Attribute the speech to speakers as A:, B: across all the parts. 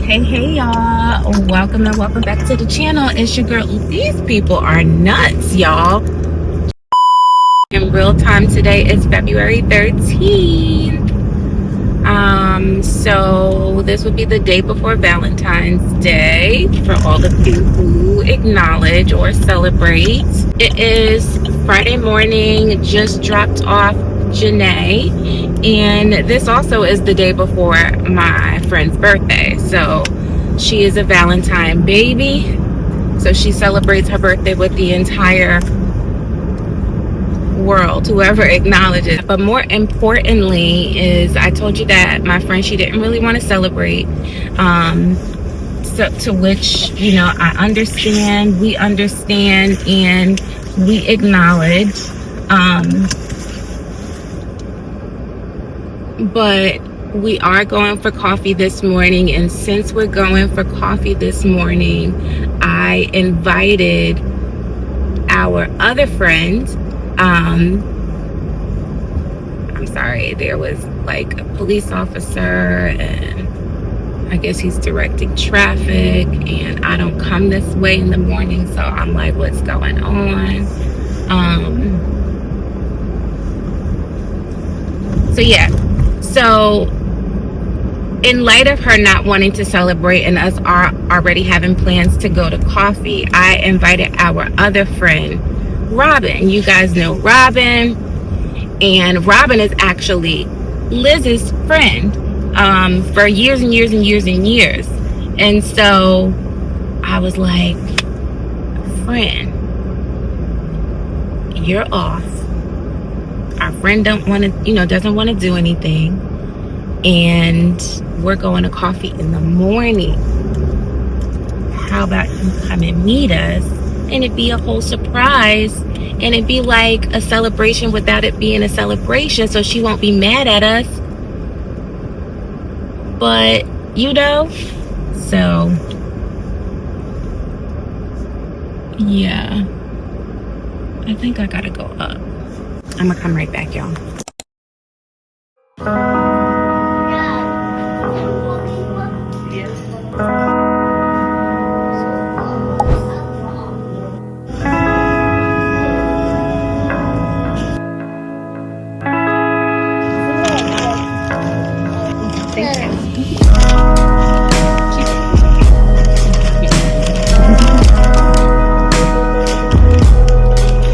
A: Hey y'all, welcome and welcome back to the channel. It's your girl. These people are nuts, y'all. In real time today is February 13th. So this would be the day before Valentine's Day for all of you who acknowledge or celebrate. It is Friday morning, just dropped off Janaé, and this also is the day before my friend's birthday. So she is a Valentine baby, so she celebrates her birthday with the entire world, whoever acknowledges. But more importantly is, I told you that my friend, she didn't really want to celebrate, so to which, you know, I understand, we understand, and we acknowledge. But we are going for coffee this morning, and since we're going for coffee this morning, I invited our other friend. I'm sorry, there was like a police officer, and I guess he's directing traffic, and I don't come this way in the morning, so I'm like, what's going on? So yeah. So in light of her not wanting to celebrate and us are already having plans to go to coffee, I invited our other friend, Robin. You guys know Robin, and Robin is actually Liz's friend for years and years and years and years. And so I was like, friend, you're off. Our friend doesn't want to do anything, and we're going to coffee in the morning. How about you come and meet us, and it'd be a whole surprise, and it'd be like a celebration without it being a celebration, so she won't be mad at us. But you know, so yeah, I think I gotta go up. I'm gonna come right back, y'all.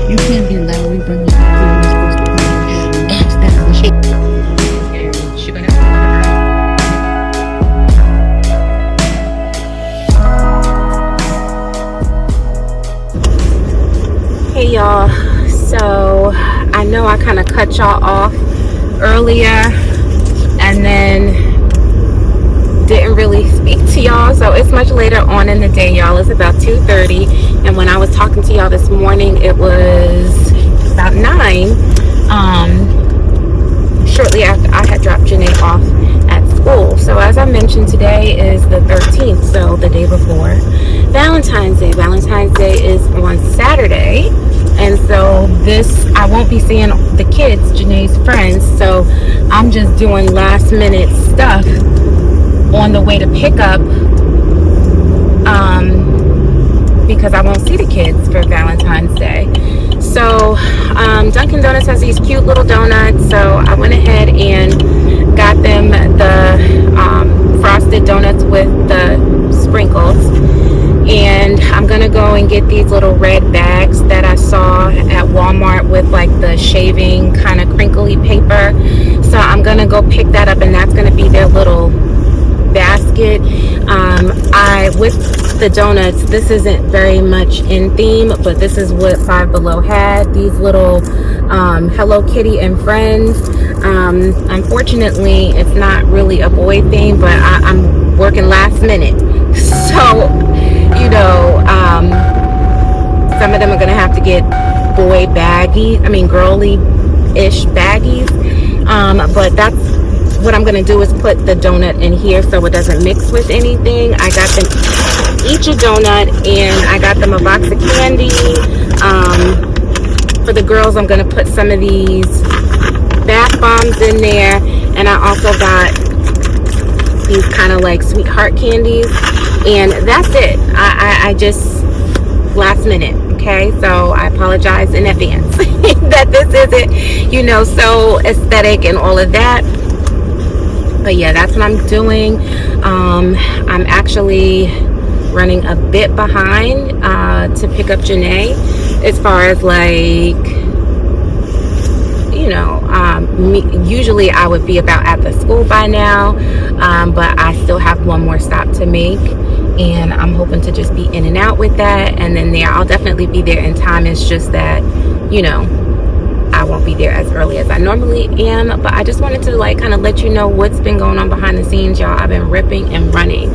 B: You can't be loud. We bring you.
A: Hey y'all, so I know I kind of cut y'all off earlier and then didn't really speak to y'all, so it's much later on in the day, y'all. It's about 2:30, and when I was talking to y'all this morning, it was about 9, shortly after I had dropped Janaé off at school. So as I mentioned, today is the 13th, so the day before Valentine's Day. Valentine's Day is on Saturday, and so I won't be seeing the kids, Janaé's friends, so I'm just doing last minute stuff on the way to pick up, because I won't see the kids for Valentine's Day. So Dunkin' Donuts has these cute little donuts, so I went ahead and got them the frosted donuts with the sprinkles, and I'm gonna go and get these little red bags that I saw at Walmart with like the shaving kind of crinkly paper. So I'm gonna go pick that up, and that's gonna be their little basket. With the donuts, this isn't very much in theme, but this is what Five Below had, these little Hello Kitty and Friends. Unfortunately, it's not really a boy theme, but I'm working last minute, so you know, some of them are gonna have to get boy girly-ish baggies, but that's what I'm gonna do, is put the donut in here so it doesn't mix with anything. I got them each a donut, and I got them a box of candy. For the girls, I'm gonna put some of these bath bombs in there, and I also got these kind of like sweetheart candies, and that's it. I just last minute. Okay, so I apologize in advance that this isn't, you know, so aesthetic and all of that. But yeah, that's what I'm doing. I'm actually running a bit behind to pick up Janaé, as far as like, you know, usually I would be about at the school by now, but I still have one more stop to make, and I'm hoping to just be in and out with that, and then I'll definitely be there in time. It's just that, you know, I won't be there as early as I normally am. But I just wanted to like kind of let you know what's been going on behind the scenes, y'all. I've been ripping and running.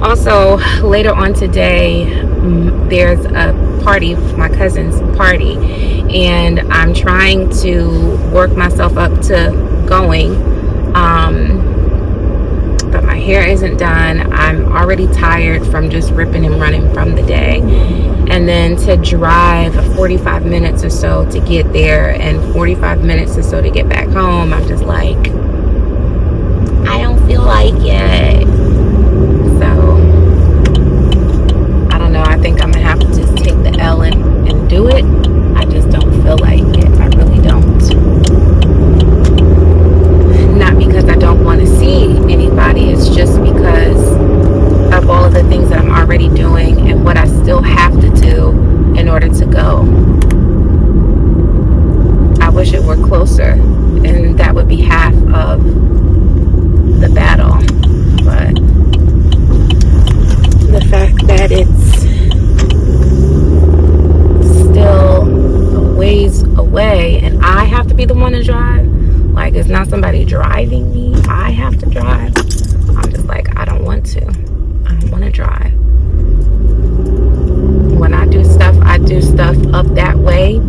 A: Also, later on today, there's a party, my cousin's party, and I'm trying to work myself up to going. But my hair isn't done. I'm already tired from just ripping and running from the day. And then to drive 45 minutes or so to get there and 45 minutes or so to get back home, I'm just like, I don't feel like it. So, I don't know. I think I'm going to have to just take the L and do it. I just don't feel like it. I really don't. Not because I don't want to see anybody. It's just because of all of the things that I'm already doing and what I still have to do in order to go. I wish it were closer, and that would be half of the battle. But the fact that it's still a ways away and I have to be the one to drive, like it's not somebody driving me, I have to drive. I'm just like, I don't want to. I don't want to drive. When I do stuff up that way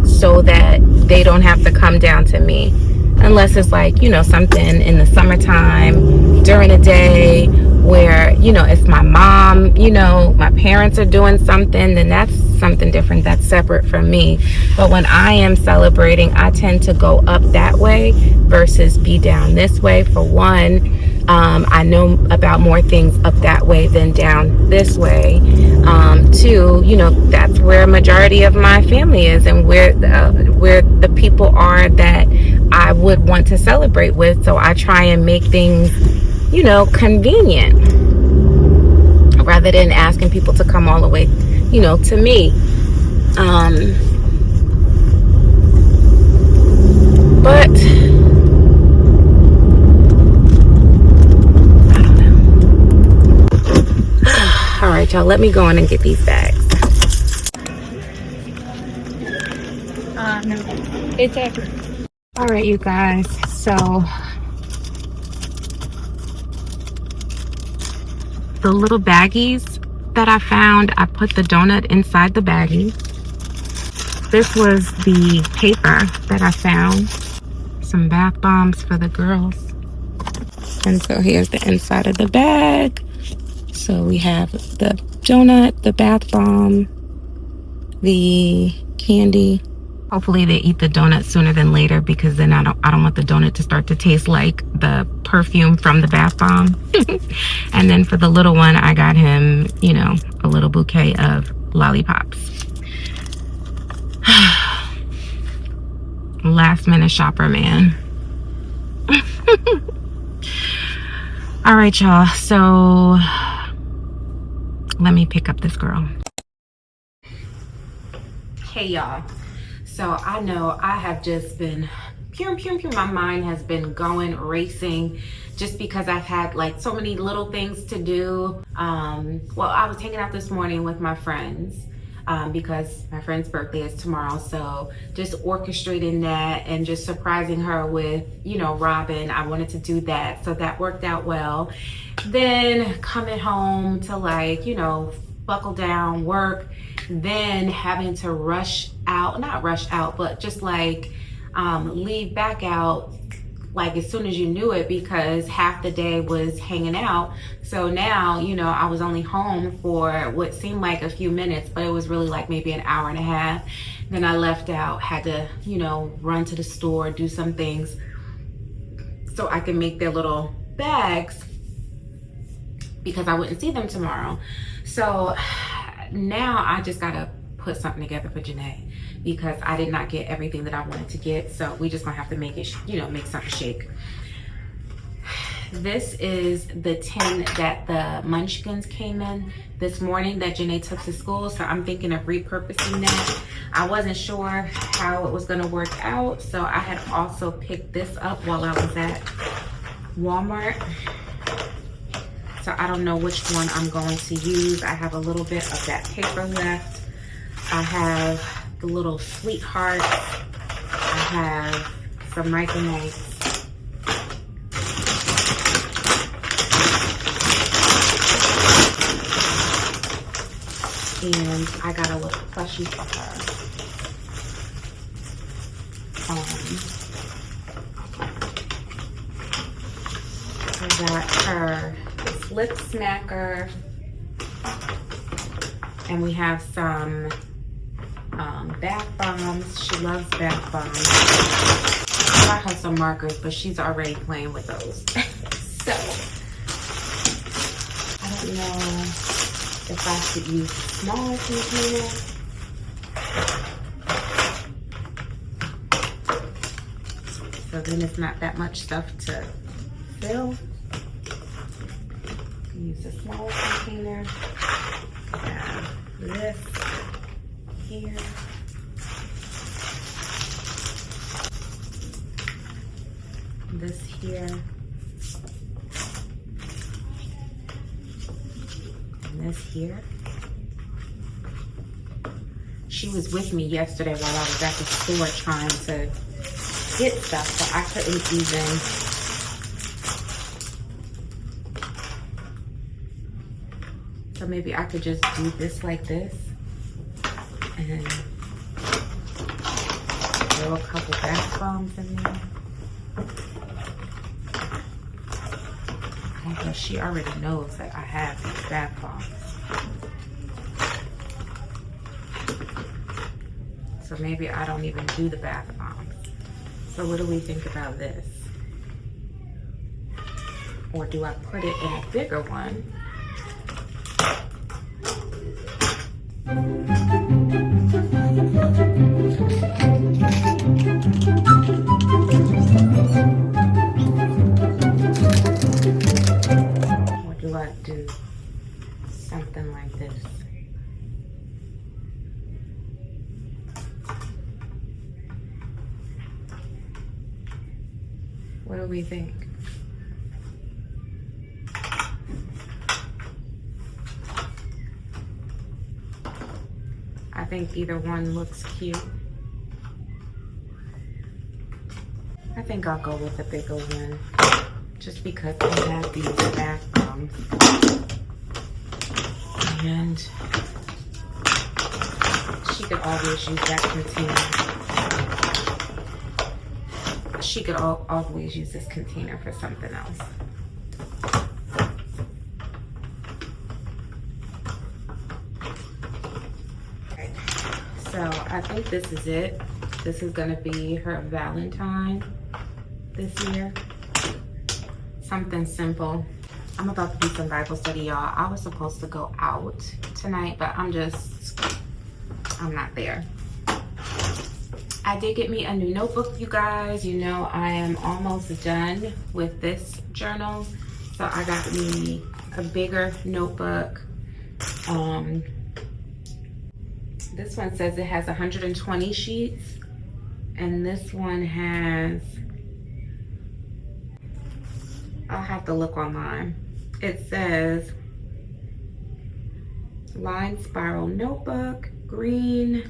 A: so that they don't have to come down to me. Unless it's like, you know, something in the summertime during the day where, you know, if my mom, you know, my parents are doing something, then that's something different. That's separate from me. But when I am celebrating, I tend to go up that way versus be down this way. For one, I know about more things up that way than down this way. Two, you know, that's where a majority of my family is, and where the people are that I would want to celebrate with. So I try and make things, you know, convenient, rather than asking people to come all the way, you know, to me. But I don't know. All right, y'all, let me go in and get these bags.
B: No, it's every.
A: All right, you guys, so the little baggies that I found, I put the donut inside the baggie. This was the paper that I found. Some bath bombs for the girls. And so here's the inside of the bag. So we have the donut, the bath bomb, the candy. Hopefully they eat the donut sooner than later, because then I don't want the donut to start to taste like the perfume from the bath bomb. And then for the little one, I got him, you know, a little bouquet of lollipops. Last minute shopper, man. All right, y'all, so let me pick up this girl. Hey, y'all. So I know I have just been my mind has been going racing, just because I've had like so many little things to do. Well, I was hanging out this morning with my friends because my friend's birthday is tomorrow, so just orchestrating that and just surprising her with, you know, Robin. I wanted to do that, so that worked out well. Then coming home to, like, you know, buckle down, work, then having to not rush out, but just like leave back out like as soon as you knew it, because half the day was hanging out. So now, you know, I was only home for what seemed like a few minutes, but it was really like maybe an hour and a half. Then I left out, had to, you know, run to the store, do some things so I can make their little bags because I wouldn't see them tomorrow. So now I just gotta put something together for Janaé because I did not get everything that I wanted to get. So we just gonna have to make it, you know, make something shake. This is the tin that the munchkins came in this morning that Janaé took to school. So I'm thinking of repurposing that. I wasn't sure how it was gonna work out. So I had also picked this up while I was at Walmart. So I don't know which one I'm going to use. I have a little bit of that paper left. I have the little sweethearts. I have some micromates. And I got a little plushie for her. I got her this lip smacker. And we have some bath bombs. She loves bath bombs. I got her some markers, but she's already playing with those. So, I don't know if I should use a smaller container. So then it's not that much stuff to fill. Use a smaller container. Have this here. This here. This here. She was with me yesterday while I was at the store trying to get stuff, so I couldn't even so maybe I could just do this like this and throw a couple bath bombs in there. I guess she already knows that I have these bath bombs. So maybe I don't even do the bath bombs. So what do we think about this? Or do I put it in a bigger one? Or do I do something like this? What do we think? I think either one looks cute. I think I'll go with the bigger one just because I have these bath bombs. And she could always use that container. She could always use this container for something else. Okay. So I think this is it. This is gonna be her Valentine this year. Something simple. I'm about to do some Bible study, y'all. I was supposed to go out tonight, but I'm not there. I did get me a new notebook, you guys. You know, I am almost done with this journal. So I got me a bigger notebook. This one says it has 120 sheets. And this one has, I'll have to look online. It says line spiral notebook, green.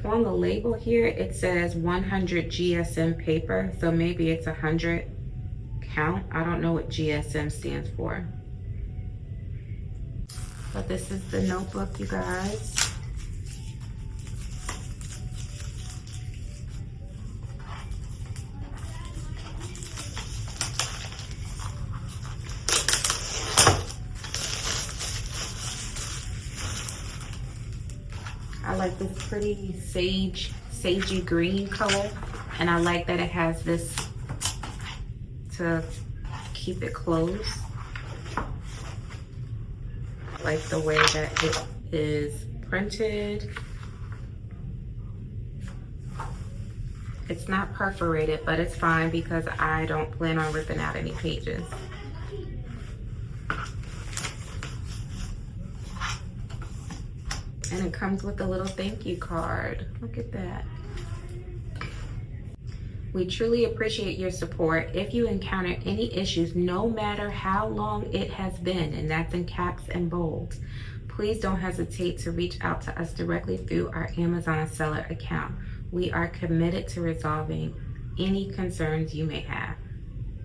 A: On the label here, it says 100 GSM paper, so maybe it's 100 count. I don't know what GSM stands for. But this is the notebook, you guys. I like this pretty sagey green color, and I like that it has this to keep it closed. like the way that it is printed. It's not perforated, but it's fine because I don't plan on ripping out any pages. And it comes with a little thank you card. Look at that. We truly appreciate your support. If you encounter any issues, no matter how long it has been, and that's in caps and bold, please don't hesitate to reach out to us directly through our Amazon seller account. We are committed to resolving any concerns you may have.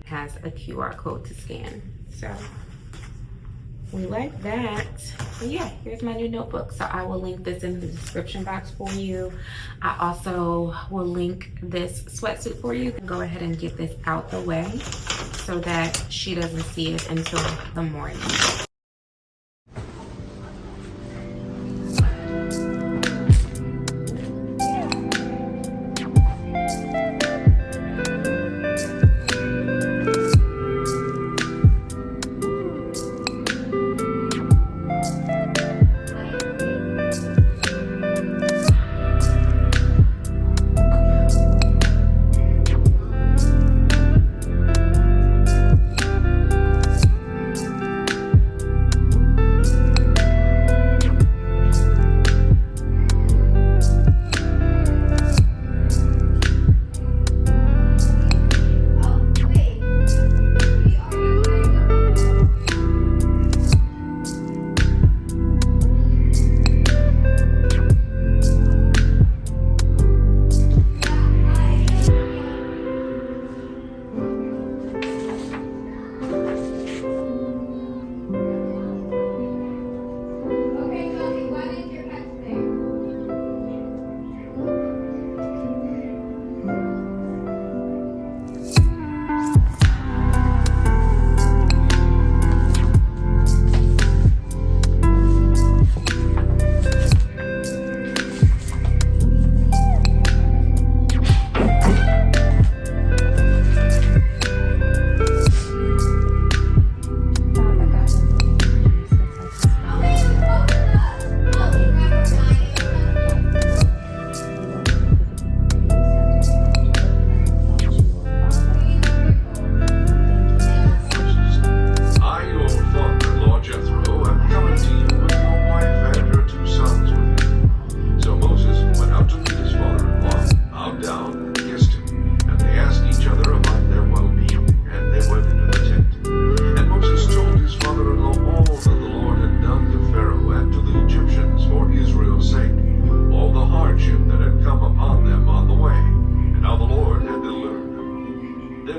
A: It has a QR code to scan. So we like that. So yeah, here's my new notebook. So I will link this in the description box for you. I also will link this sweatsuit for you. Go ahead and get this out the way so that she doesn't see it until the morning.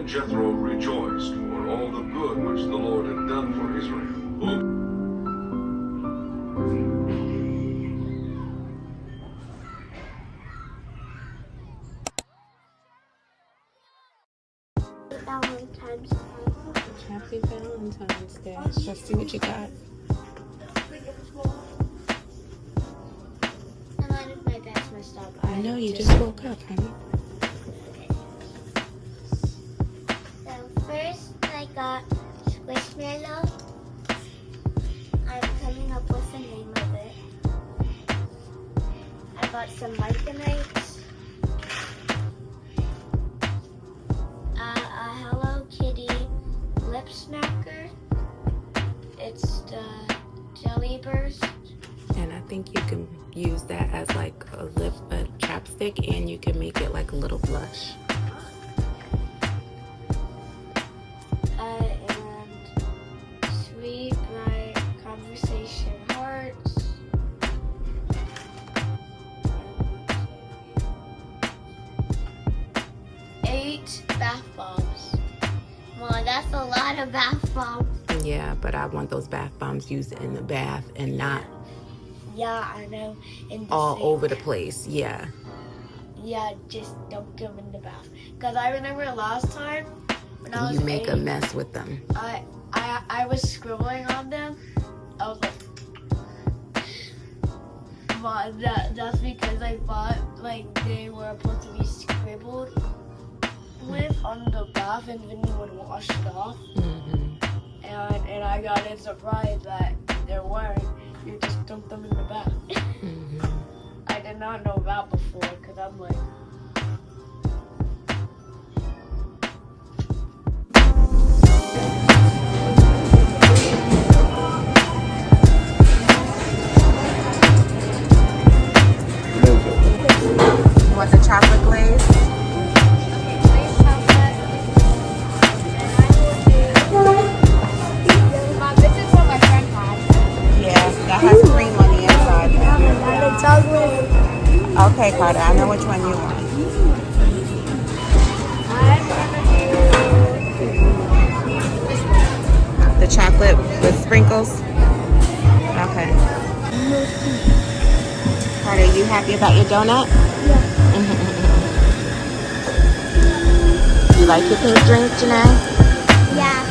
C: Jethro rejoiced for all the good which the Lord had done for Israel.
B: Valentine's Day.
A: Happy Valentine's Day. Let's see what you got.
B: I mind if my bag's messed up.
A: I know you just woke up, honey.
B: So first I got Squishmallow. I'm coming up with the name of it. I got some Valentines. A Hello Kitty lip smacker. It's the Jelly Burst.
A: And I think you can use that as like a chapstick, and you can make it like a little blush.
B: And Sweet Bright Conversation Hearts. 8 bath bombs. Mom, that's a lot of bath bombs.
A: Yeah, but I want those bath bombs used in the bath and not
B: Yeah, I know. In the
A: all
B: sink.
A: over the place. Yeah.
B: Yeah, just don't give them in the bath. Because I remember last time when I was
A: You make
B: 8,
A: a mess with them.
B: I was scribbling on them. I was like, Mom, that's because I thought like they were supposed to be scribbled with on the bath, and then you would wash it off.
A: Mm-hmm.
B: And I got a surprise that they're wearing, you just dump them in the bath. I did not know that before because I'm like,
A: You want the chocolate glaze?
B: Mom, this is what my friend had.
A: Yeah, that has cream on the inside.
B: The chocolate.
A: Okay, Carter, I know which one you want. The chocolate with sprinkles? Okay. Carter, you happy about your donut? You like your pink drink, Janaé?
B: Yeah.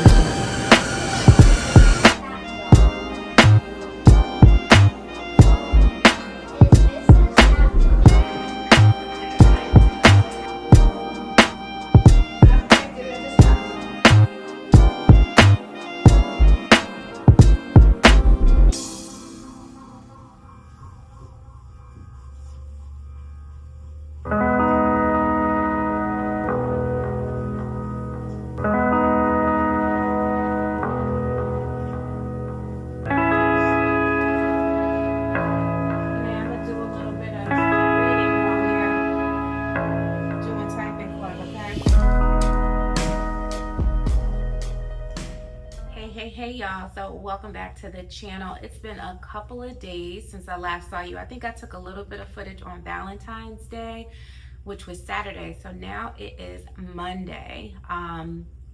A: Hey y'all, so welcome back to the channel. It's been a couple of days since I last saw you. I think I took a little bit of footage on Valentine's Day, which was Saturday. So now it is Monday.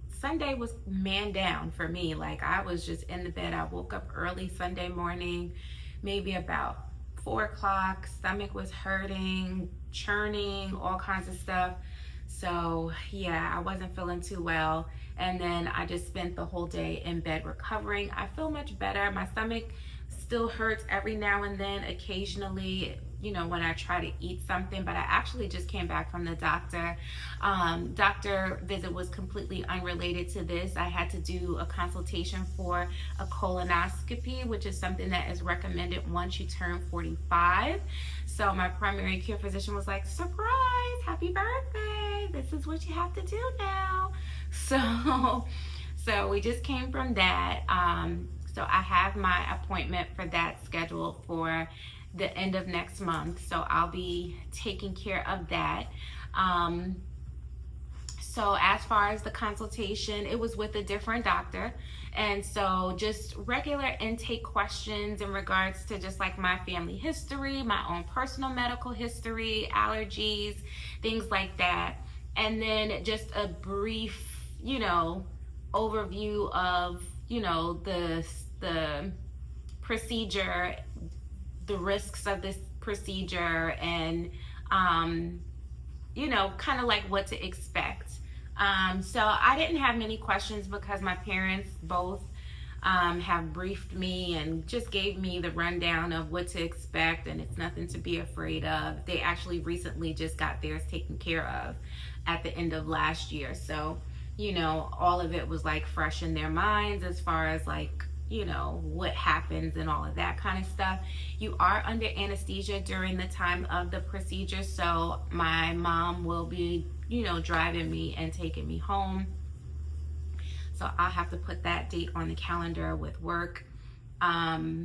A: Sunday was man down for me. Like, I was just in the bed. I woke up early Sunday morning, maybe about 4 o'clock. Stomach was hurting, churning, all kinds of stuff. So yeah, I wasn't feeling too well. And then I just spent the whole day in bed recovering. I feel much better. My stomach still hurts every now and then, occasionally, you know, when I try to eat something, but I actually just came back from the doctor. Doctor visit was completely unrelated to this. I had to do a consultation for a colonoscopy, which is something that is recommended once you turn 45. So my primary care physician was like, surprise, happy birthday. This is what you have to do now. So we just came from that. So I have my appointment for that scheduled for the end of next month. So I'll be taking care of that. So as far as the consultation, it was with a different doctor. And so just regular intake questions in regards to just like my family history, my own personal medical history, allergies, things like that. And then just a brief, you know, overview of, you know, the procedure, the risks of this procedure, and you know, kind of like what to expect. So I didn't have many questions because my parents both have briefed me and just gave me the rundown of what to expect, and it's nothing to be afraid of. They actually recently just got theirs taken care of at the end of last year. So, you know, all of it was like fresh in their minds as far as like, you know, what happens and all of that kind of stuff. You are under anesthesia during the time of the procedure, so my mom will be, you know, driving me and taking me home. So I'll have to put that date on the calendar with work. But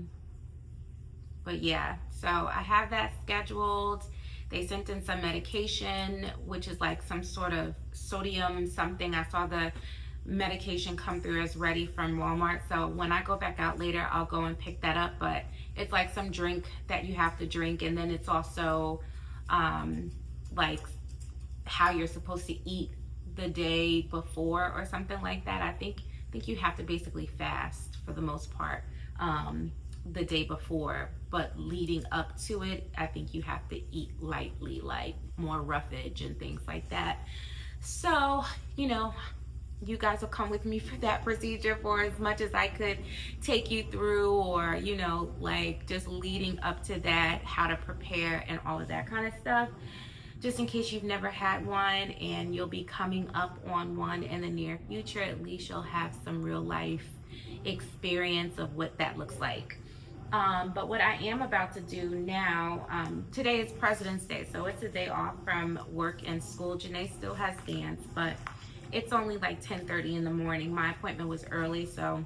A: yeah, so I have that scheduled. They sent in some medication, which is like some sort of sodium something. I saw the medication come through as ready from Walmart. So when I go back out later, I'll go and pick that up. But it's like some drink that you have to drink. And then it's also like how you're supposed to eat the day before or something like that. I think you have to basically fast for the most part the day before, but leading up to it, I think you have to eat lightly, like more roughage and things like that. So, you know, you guys will come with me for that procedure for as much as I could take you through, or, you know, like just leading up to that, how to prepare and all of that kind of stuff, just in case you've never had one and you'll be coming up on one in the near future. At least you'll have some real life experience of what that looks like. But what I am about to do now, today is President's Day, so it's a day off from work and school. Janaé still has dance, but it's only like 10:30 in the morning. My appointment was early, so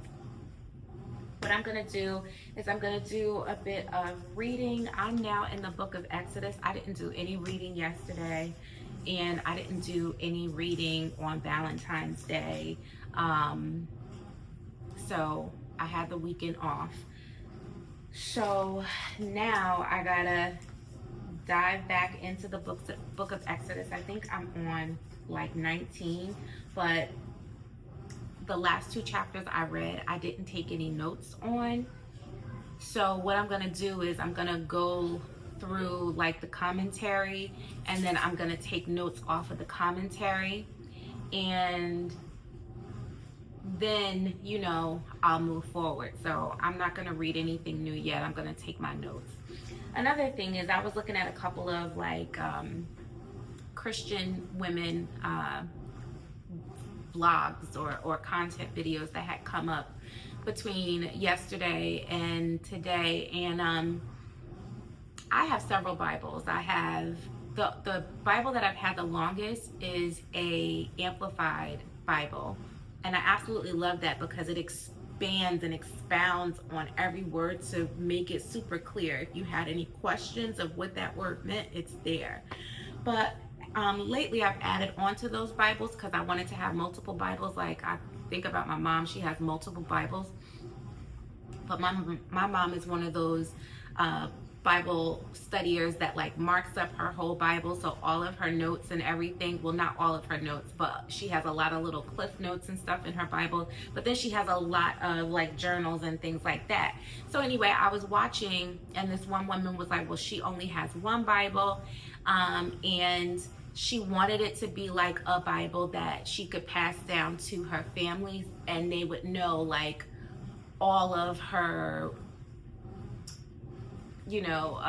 A: what I'm gonna do is I'm gonna do a bit of reading. I'm now in the book of Exodus. I didn't do any reading yesterday, and I didn't do any reading on Valentine's Day. So I had the weekend off. So now I gotta dive back into the book of Exodus. I think I'm on like 19, but the last 2 chapters I read, I didn't take any notes on. So what I'm gonna do is I'm gonna go through like the commentary, and then I'm gonna take notes off of the commentary, and then, you know, I'll move forward. So I'm not gonna read anything new yet. I'm gonna take my notes. Another thing is I was looking at a couple of like Christian women vlogs or content videos that had come up between yesterday and today, and I have several Bibles. I have the Bible that I've had the longest is a Amplified Bible, and I absolutely love that because it expands and expounds on every word to make it super clear. If you had any questions of what that word meant, it's there. But lately I've added on to those Bibles because I wanted to have multiple Bibles. Like I think about my mom, she has multiple Bibles, but my mom is one of those Bible studiers that like marks up her whole Bible, so all of her notes and everything, well, not all of her notes, but she has a lot of little cliff notes and stuff in her Bible, but then she has a lot of like journals and things like that. So anyway, I was watching, and this one woman was like, well, she only has one Bible, and she wanted it to be like a Bible that she could pass down to her families, and they would know like all of her, you know,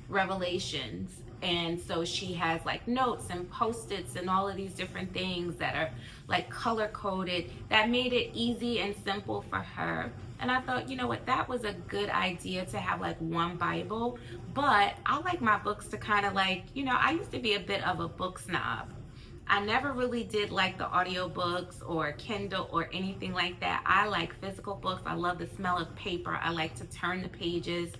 A: revelations. And so she has like notes and post-its and all of these different things that are like color coded that made it easy and simple for her. And I thought, you know what, that was a good idea to have like one Bible. But I like my books to kind of like, you know, I used to be a bit of a book snob. I never really did like the audiobooks or Kindle or anything like that. I like physical books. I love the smell of paper. I like to turn the pages.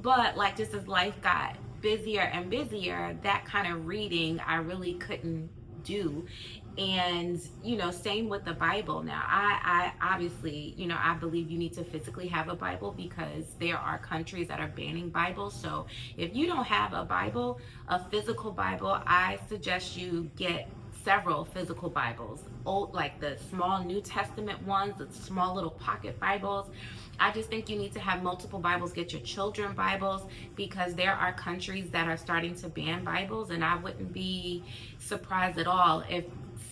A: But like just as life got busier and busier, that kind of reading I really couldn't do. And, you know, same with the Bible. Now, I obviously, you know, I believe you need to physically have a Bible because there are countries that are banning Bibles. So if you don't have a Bible, a physical Bible, I suggest you get several physical Bibles, old, like the small New Testament ones, the small little pocket Bibles. I just think you need to have multiple Bibles. Get your children Bibles because there are countries that are starting to ban Bibles, and I wouldn't be surprised at all if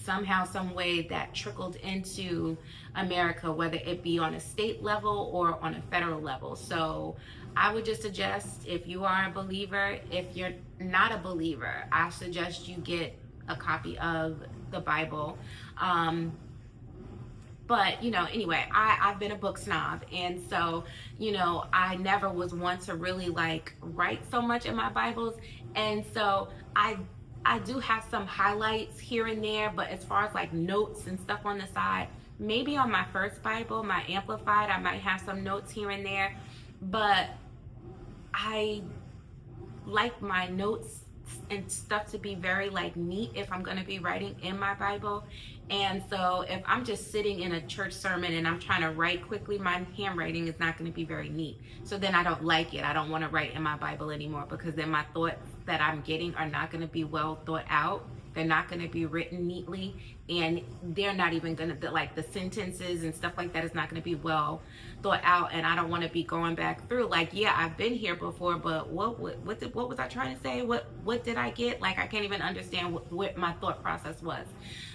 A: somehow, some way that trickled into America, whether it be on a state level or on a federal level. So I would just suggest, if you are a believer, if you're not a believer, I suggest you get a copy of the Bible. But, you know, anyway, I've been a book snob. And so, you know, I never was one to really like write so much in my Bibles. And so I do have some highlights here and there, but as far as like notes and stuff on the side, maybe on my first Bible, my Amplified, I might have some notes here and there, but I like my notes and stuff to be very like neat if I'm going to be writing in my Bible. And so if I'm just sitting in a church sermon and I'm trying to write quickly, my handwriting is not going to be very neat. So then I don't like it. I don't want to write in my Bible anymore because then my thoughts that I'm getting are not going to be well thought out. They're not going to be written neatly, and they're not even going to, like the sentences and stuff like that is not going to be well thought out. And I don't want to be going back through like, yeah, I've been here before, but what was I trying to say? What did I get? Like, I can't even understand what my thought process was.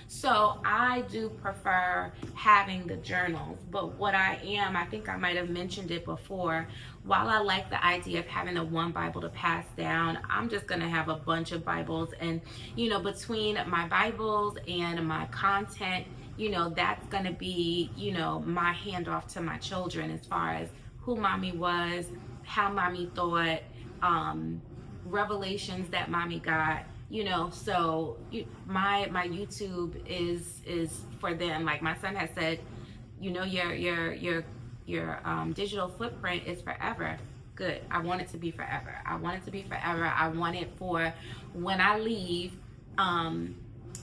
A: So I do prefer having the journals, but what I think I might have mentioned it before, while I like the idea of having the one Bible to pass down, I'm just going to have a bunch of Bibles. And, you know, between my Bibles and my content, you know, that's going to be, you know, my handoff to my children as far as who mommy was, how mommy thought, revelations that mommy got, you know. So my YouTube is for them. Like my son has said, you know, your digital footprint is forever. Good. I want it to be forever. I want it to be forever. I want it for when I leave,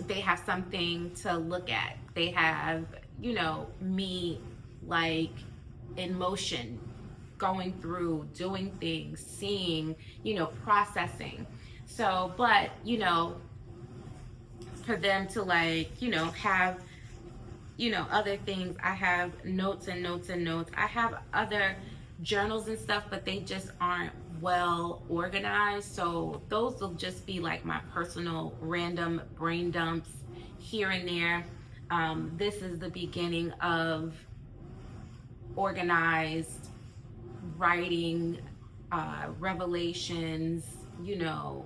A: they have something to look at. They have, you know, me like in motion, going through, doing things, seeing, you know, processing. So, but, you know, for them to like, you know, have, you know, other things. I have notes and notes and notes. I have other journals and stuff, but they just aren't well organized. So those will just be like my personal random brain dumps here and there. This is the beginning of organized writing, revelations, you know,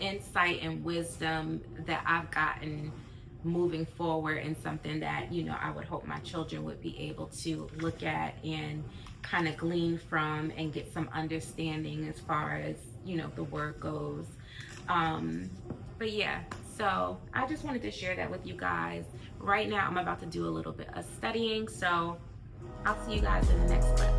A: insight and wisdom that I've gotten moving forward, and something that, you know, I would hope my children would be able to look at and kind of glean from and get some understanding as far as, you know, the word goes. But yeah, so I just wanted to share that with you guys. Right now I'm about to do a little bit of studying, so I'll see you guys in the next clip.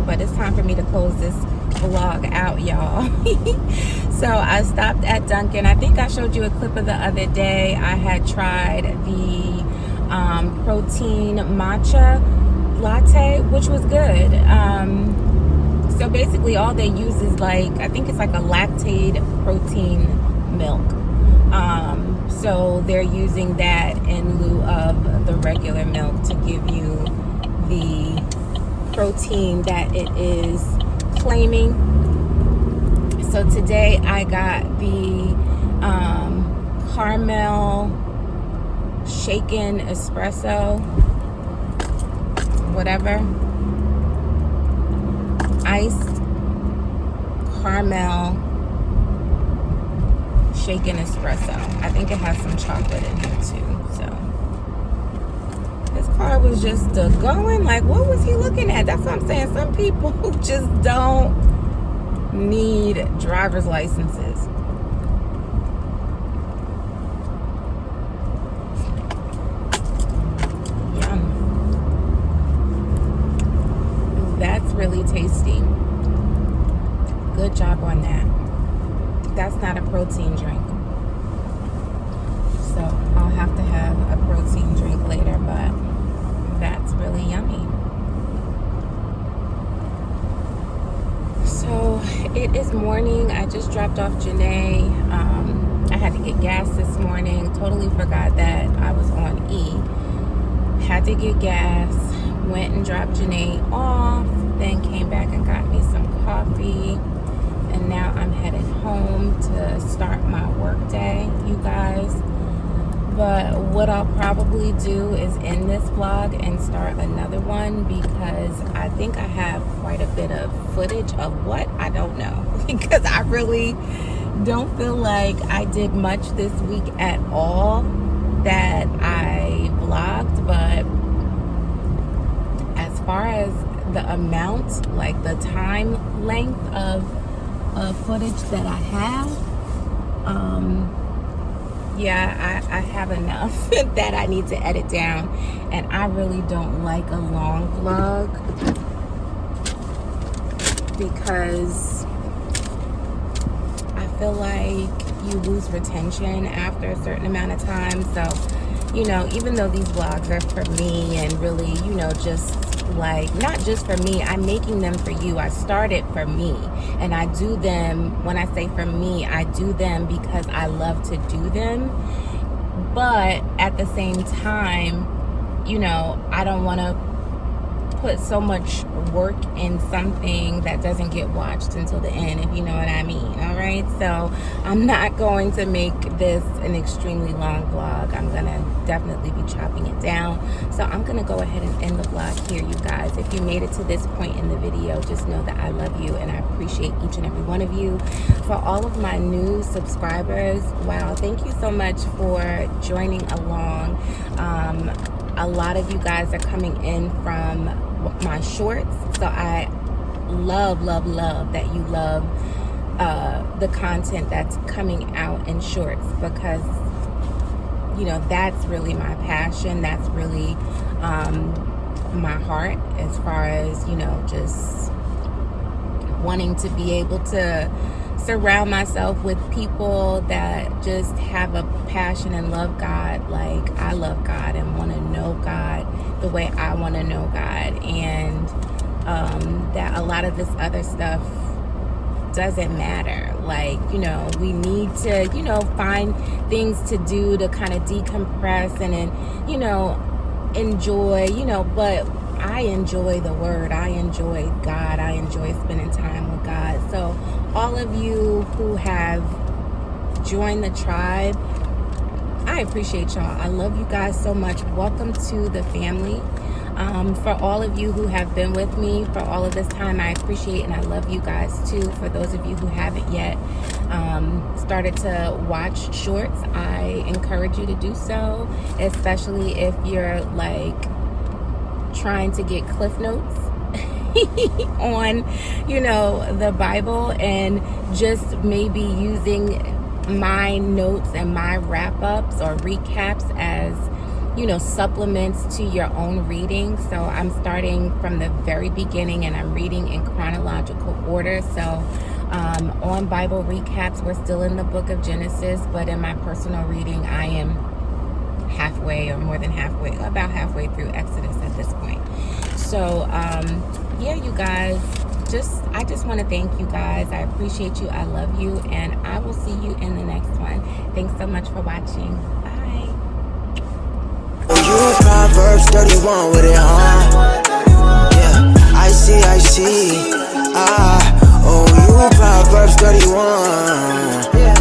A: But it's time for me to close this vlog out, y'all. So I stopped at Dunkin'. I think I showed you a clip of the other day. I had tried the protein matcha latte, which was good. So basically all they use is like, I think it's like a lactate protein milk. So they're using that in lieu of the regular milk to give you the protein that it is claiming. So today I got the caramel shaken espresso, whatever, iced caramel shaken espresso. I think it has some chocolate in here too. So this car was just going, like, what was he looking at? That's what I'm saying. Some people just don't need driver's licenses. Yum. That's really tasty. Good job on that. That's not a protein drink. So I'll have to have a protein drink later, but that's really yummy. So it is morning. I just dropped off Janaé. I had to get gas this morning. Totally forgot that I was on E. Had to get gas. Went and dropped Janaé off. Then came back and got me some coffee. And now I'm headed home to start my work day, you guys. But what I'll probably do is end this vlog and start another one, because I think I have quite a bit of footage of what? I don't know. Because I really don't feel like I did much this week at all that I vlogged. But as far as the amount, like the time length of footage that I have, yeah, I have enough that I need to edit down, and I really don't like a long vlog because I feel like you lose retention after a certain amount of time. So, you know, even though these vlogs are for me and really, you know, just like, not just for me, I'm making them for you. I started for me, and I do them, when I say for me, I do them because I love to do them. But at the same time, you know, I don't want to put so much work in something that doesn't get watched until the end, if you know what I mean. All right, so I'm not going to make this an extremely long vlog. I'm gonna definitely be chopping it down. So I'm gonna go ahead and end the vlog here, you guys. If you made it to this point in the video, just know that I love you and I appreciate each and every one of you. For all of my new subscribers, wow, thank you so much for joining along. A lot of you guys are coming in from my shorts, so I love that you love the content that's coming out in shorts, because you know, that's really my passion. That's really my heart, as far as, you know, just wanting to be able to surround myself with people that just have a passion and love God like I love God, and want to know God the way I want to know God, and that a lot of this other stuff doesn't matter. Like, you know, we need to, you know, find things to do to kind of decompress and you know, enjoy, you know, but I enjoy the word, I enjoy God, I enjoy spending time with God. So all of you who have joined the tribe, I appreciate y'all. I love you guys so much. Welcome to the family. For all of you who have been with me for all of this time, I appreciate and I love you guys too. For those of you who haven't yet started to watch shorts, I encourage you to do so, especially if you're like trying to get cliff notes on, you know, the Bible, and just maybe using my notes and my wrap-ups or recaps as, you know, supplements to your own reading. So I'm starting from the very beginning and I'm reading in chronological order. So on Bible recaps, we're still in the book of Genesis, but in my personal reading, I am halfway, or more than halfway, about halfway through Exodus at this point. So yeah, you guys, I just want to thank you guys. I appreciate you. I love you, and I will see you in the next one. Thanks so much for watching. Bye.
D: You Proverbs 31 with it, huh? Yeah, I see. Oh, you Proverbs 31.